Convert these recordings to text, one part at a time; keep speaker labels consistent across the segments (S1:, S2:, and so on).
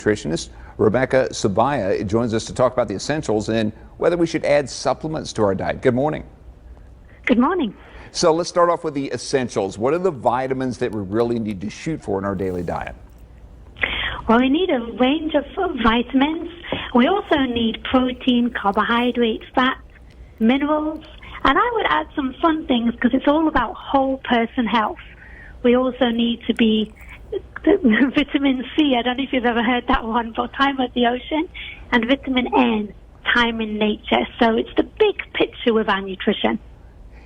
S1: Nutritionist Rebecca Sabaya joins us to talk about the essentials and whether we should add supplements to our diet. Good morning.
S2: Good morning.
S1: So let's start off with the essentials. What are the vitamins that we really need to shoot for in our daily diet?
S2: Well, we need a range of vitamins. We also need protein, carbohydrate, fat, minerals, and I would add some fun things because it's all about whole person health. We also need to be vitamin C. I don't know if you've ever heard that one, but time at the ocean, and vitamin N, time in nature. So it's the big picture with our nutrition.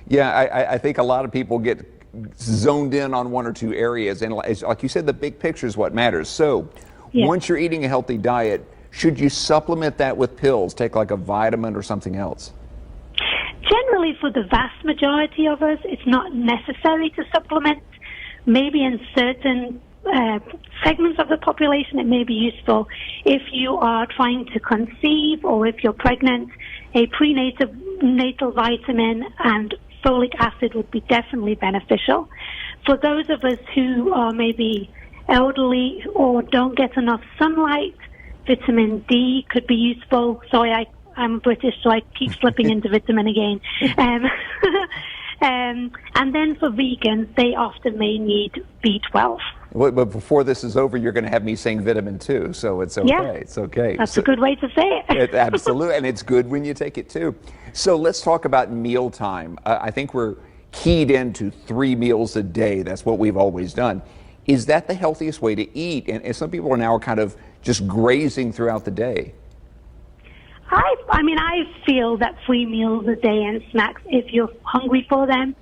S1: Yeah, I think a lot of people get zoned in on one or two areas, and like you said, the big picture is what matters. So once you're eating a healthy diet, should you supplement that with pills, take like a vitamin or something else?
S2: Generally, for the vast majority of us, it's not necessary to supplement. Maybe in certain segments of the population, it may be useful. If you are trying to conceive or if you're pregnant, a prenatal vitamin and folic acid would be definitely beneficial. For those of us who are maybe elderly or don't get enough sunlight, vitamin D could be useful. Sorry, I'm British, so I keep slipping into vitamin again. And then for vegans, they often may need B12.
S1: But before this is over, you're going to have me saying vitamin 2, so it's okay.
S2: Yeah,
S1: it's okay.
S2: That's a good way to say it.
S1: Absolutely, and it's good when you take it too. So let's talk about mealtime. I think we're keyed into 3 meals a day. That's what we've always done. Is that the healthiest way to eat? And some people are now kind of just grazing throughout the day.
S2: I feel that 3 meals a day and snacks, if you're hungry for them,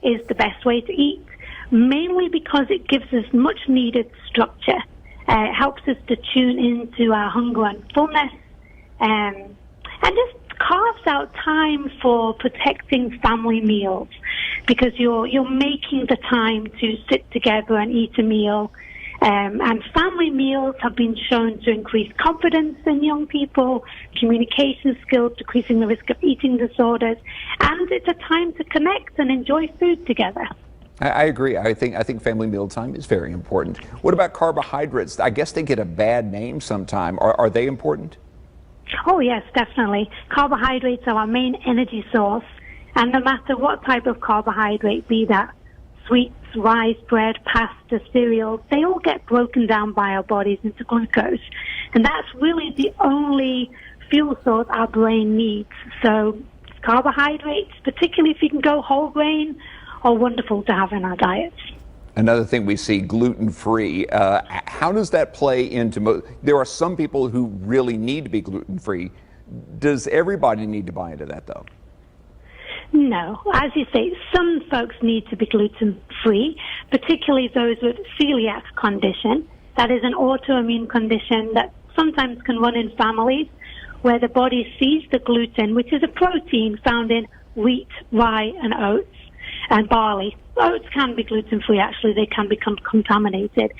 S2: is the best way to eat, mainly because it gives us much needed structure. It helps us to tune into our hunger and fullness, and just carves out time for protecting family meals, because you're making the time to sit together and eat a meal. And family meals have been shown to increase confidence in young people, communication skills, decreasing the risk of eating disorders, and it's a time to connect and enjoy food together.
S1: I agree. I think family mealtime is very important. What about carbohydrates? I guess they get a bad name sometime. Are they important?
S2: Oh, yes, definitely. Carbohydrates are our main energy source, and no matter what type of carbohydrate, be that sweets, rice, bread, pasta, cereals, they all get broken down by our bodies into glucose. And that's really the only fuel source our brain needs. So carbohydrates, particularly if you can go whole grain, are wonderful to have in our diets.
S1: Another thing we see, gluten-free. How does that play into there are some people who really need to be gluten-free. Does everybody need to buy into that, though?
S2: No. As you say, some folks need to be gluten-free, particularly those with celiac condition. That is an autoimmune condition that sometimes can run in families where the body sees the gluten, which is a protein found in wheat, rye, and oats, and barley. Oats can be gluten-free, actually. They can become contaminated,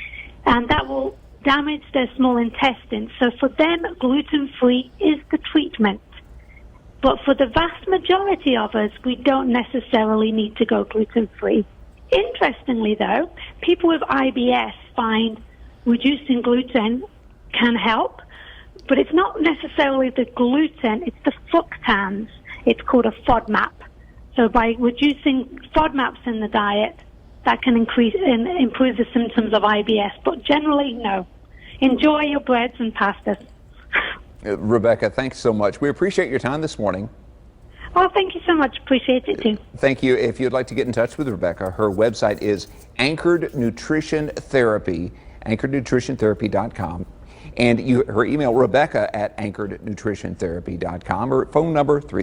S2: and that will damage their small intestines. So for them, gluten-free is the treatment. But for the vast majority of us, we don't necessarily need to go gluten-free. Interestingly, though, people with IBS find reducing gluten can help, but it's not necessarily the gluten, it's the fructans. It's called a FODMAP. So by reducing FODMAPs in the diet, that can increase and improve the symptoms of IBS. But generally, no. Enjoy your breads and pastas.
S1: Rebecca, thanks so much. We appreciate your time this morning.
S2: Oh, thank you so much. Appreciate it too.
S1: Thank you. If you'd like to get in touch with Rebecca, her website is Anchored Nutrition Therapy, anchorednutritiontherapy.com. And her email, Rebecca at anchorednutritiontherapy.com, or phone number 3